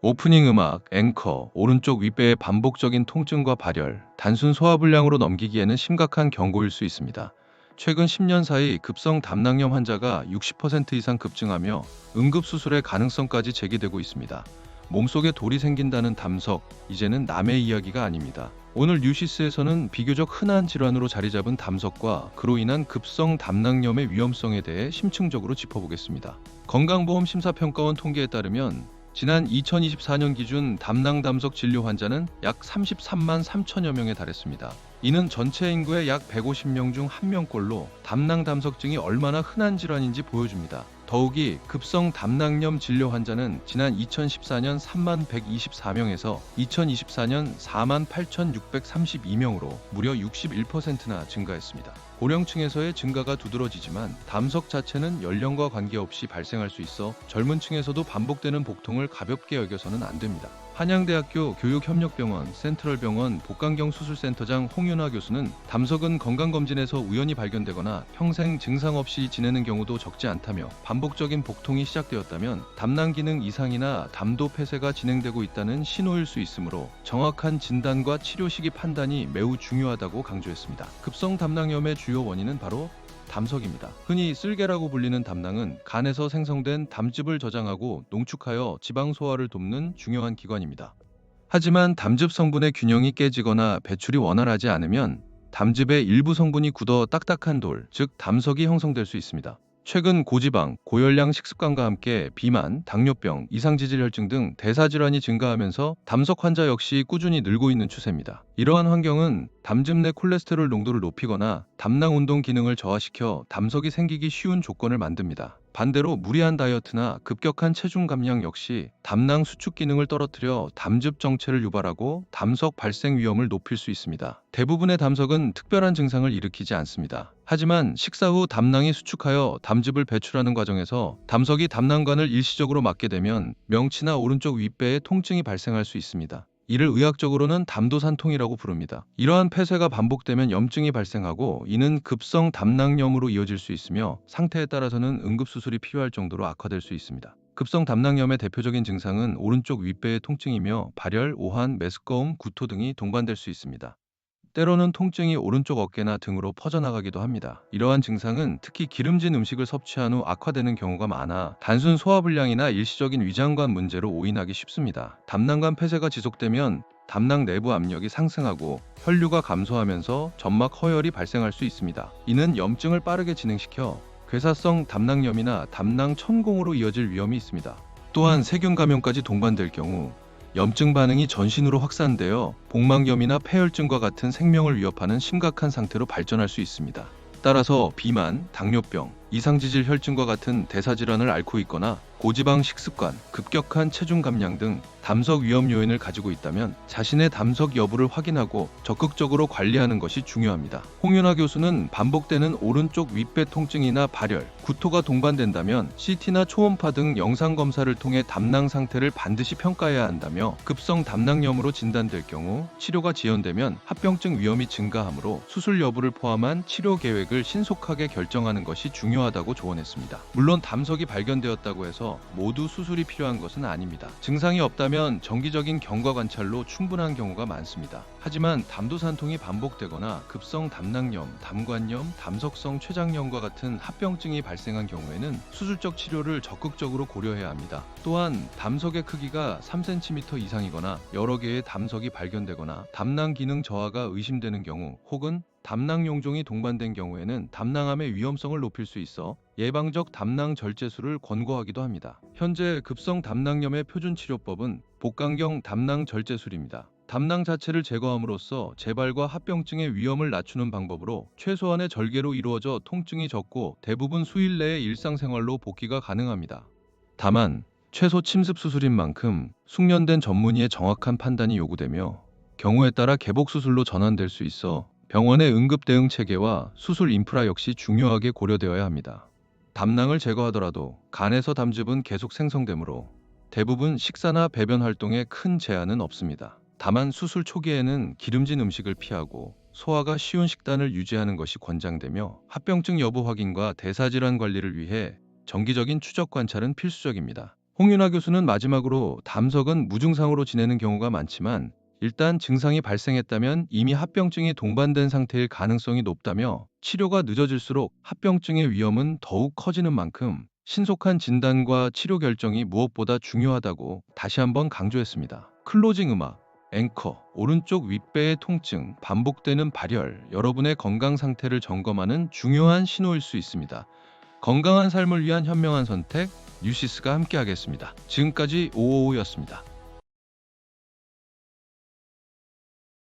오프닝 음악, 앵커, 오른쪽 윗배의 반복적인 통증과 발열, 단순 소화불량으로 넘기기에는 심각한 경고일 수 있습니다. 최근 10년 사이 급성 담낭염 환자가 60% 이상 급증하며 응급수술의 가능성까지 제기되고 있습니다. 몸속에 돌이 생긴다는 담석, 이제는 남의 이야기가 아닙니다. 오늘 뉴시스에서는 비교적 흔한 질환으로 자리 잡은 담석과 그로 인한 급성 담낭염의 위험성에 대해 심층적으로 짚어보겠습니다. 건강보험 심사평가원 통계에 따르면 지난 2024년 기준 담낭 담석 진료 환자는 약 33만 3천여 명에 달했습니다. 이는 전체 인구의 약 150명 중 1명꼴로 담낭 담석증이 얼마나 흔한 질환인지 보여줍니다. 더욱이 급성 담낭염 진료 환자는 지난 2014년 3만 124명에서 2024년 4만 8,632명으로 무려 61%나 증가했습니다. 고령층에서의 증가가 두드러지지만 담석 자체는 연령과 관계없이 발생할 수 있어 젊은 층에서도 반복되는 복통을 가볍게 여겨서는 안 됩니다. 한양대학교 교육협력병원 센트럴병원 복강경 수술센터장 홍윤아 교수는 담석은 건강검진에서 우연히 발견되거나 평생 증상 없이 지내는 경우도 적지 않다며 반복적인 복통이 시작되었다면 담낭 기능 이상이나 담도 폐쇄가 진행되고 있다는 신호일 수 있으므로 정확한 진단과 치료 시기 판단이 매우 중요하다고 강조했습니다. 급성 담낭염의 주요 원인은 바로 담석입니다. 흔히 쓸개라고 불리는 담낭은 간에서 생성된 담즙을 저장하고 농축하여 지방 소화를 돕는 중요한 기관입니다. 하지만 담즙 성분의 균형이 깨지거나 배출이 원활하지 않으면 담즙의 일부 성분이 굳어 딱딱한 돌, 즉 담석이 형성될 수 있습니다. 최근 고지방, 고열량 식습관과 함께 비만, 당뇨병, 이상지질혈증 등 대사질환이 증가하면서 담석 환자 역시 꾸준히 늘고 있는 추세입니다. 이러한 환경은 담즙 내 콜레스테롤 농도를 높이거나 담낭 운동 기능을 저하시켜 담석이 생기기 쉬운 조건을 만듭니다. 반대로 무리한 다이어트나 급격한 체중 감량 역시 담낭 수축 기능을 떨어뜨려 담즙 정체를 유발하고 담석 발생 위험을 높일 수 있습니다. 대부분의 담석은 특별한 증상을 일으키지 않습니다. 하지만 식사 후 담낭이 수축하여 담즙을 배출하는 과정에서 담석이 담낭관을 일시적으로 막게 되면 명치나 오른쪽 윗배에 통증이 발생할 수 있습니다. 이를 의학적으로는 담도산통이라고 부릅니다. 이러한 폐쇄가 반복되면 염증이 발생하고 이는 급성 담낭염으로 이어질 수 있으며 상태에 따라서는 응급수술이 필요할 정도로 악화될 수 있습니다. 급성 담낭염의 대표적인 증상은 오른쪽 윗배의 통증이며 발열, 오한, 메스꺼움, 구토 등이 동반될 수 있습니다. 때로는 통증이 오른쪽 어깨나 등으로 퍼져나가기도 합니다. 이러한 증상은 특히 기름진 음식을 섭취한 후 악화되는 경우가 많아 단순 소화불량이나 일시적인 위장관 문제로 오인하기 쉽습니다. 담낭관 폐쇄가 지속되면 담낭 내부 압력이 상승하고 혈류가 감소하면서 점막 허열이 발생할 수 있습니다. 이는 염증을 빠르게 진행시켜 괴사성 담낭염이나 담낭 천공으로 이어질 위험이 있습니다. 또한 세균 감염까지 동반될 경우 염증 반응이 전신으로 확산되어 복막염이나 폐혈증과 같은 생명을 위협하는 심각한 상태로 발전할 수 있습니다. 따라서 비만, 당뇨병, 이상지질 혈증과 같은 대사질환을 앓고 있거나 고지방 식습관, 급격한 체중 감량 등 담석 위험 요인을 가지고 있다면 자신의 담석 여부를 확인하고 적극적으로 관리하는 것이 중요합니다. 홍윤아 교수는 반복되는 오른쪽 윗배 통증이나 발열, 구토가 동반된다면 CT나 초음파 등 영상 검사를 통해 담낭 상태를 반드시 평가해야 한다며 급성 담낭염으로 진단될 경우 치료가 지연되면 합병증 위험이 증가하므로 수술 여부를 포함한 치료 계획을 신속하게 결정하는 것이 중요하다고 조언했습니다. 물론 담석이 발견되었다고 해서 모두 수술이 필요한 것은 아닙니다. 증상이 없다면 정기적인 경과 관찰로 충분한 경우가 많습니다. 하지만 담도산통이 반복되거나 급성 담낭염, 담관염, 담석성 췌장염과 같은 합병증이 발생한 경우에는 수술적 치료를 적극적으로 고려해야 합니다. 또한 담석의 크기가 3cm 이상이거나 여러 개의 담석이 발견되거나 담낭 기능 저하가 의심되는 경우 혹은 담낭 용종이 동반된 경우에는 담낭암의 위험성을 높일 수 있어 예방적 담낭 절제술을 권고하기도 합니다. 현재 급성 담낭염의 표준 치료법은 복강경 담낭 절제술입니다. 담낭 자체를 제거함으로써 재발과 합병증의 위험을 낮추는 방법으로 최소한의 절개로 이루어져 통증이 적고 대부분 수일 내에 일상생활로 복귀가 가능합니다. 다만 최소 침습 수술인 만큼 숙련된 전문의의 정확한 판단이 요구되며 경우에 따라 개복 수술로 전환될 수 있어 병원의 응급 대응 체계와 수술 인프라 역시 중요하게 고려되어야 합니다. 담낭을 제거하더라도 간에서 담즙은 계속 생성되므로 대부분 식사나 배변 활동에 큰 제한은 없습니다. 다만 수술 초기에는 기름진 음식을 피하고 소화가 쉬운 식단을 유지하는 것이 권장되며 합병증 여부 확인과 대사질환 관리를 위해 정기적인 추적 관찰은 필수적입니다. 홍윤아 교수는 마지막으로 담석은 무증상으로 지내는 경우가 많지만 일단 증상이 발생했다면 이미 합병증이 동반된 상태일 가능성이 높다며 치료가 늦어질수록 합병증의 위험은 더욱 커지는 만큼 신속한 진단과 치료 결정이 무엇보다 중요하다고 다시 한번 강조했습니다. 클로징 음악, 앵커, 오른쪽 윗배의 통증, 반복되는 발열, 여러분의 건강 상태를 점검하는 중요한 신호일 수 있습니다. 건강한 삶을 위한 현명한 선택, 뉴시스가 함께하겠습니다. 지금까지 오오오였습니다.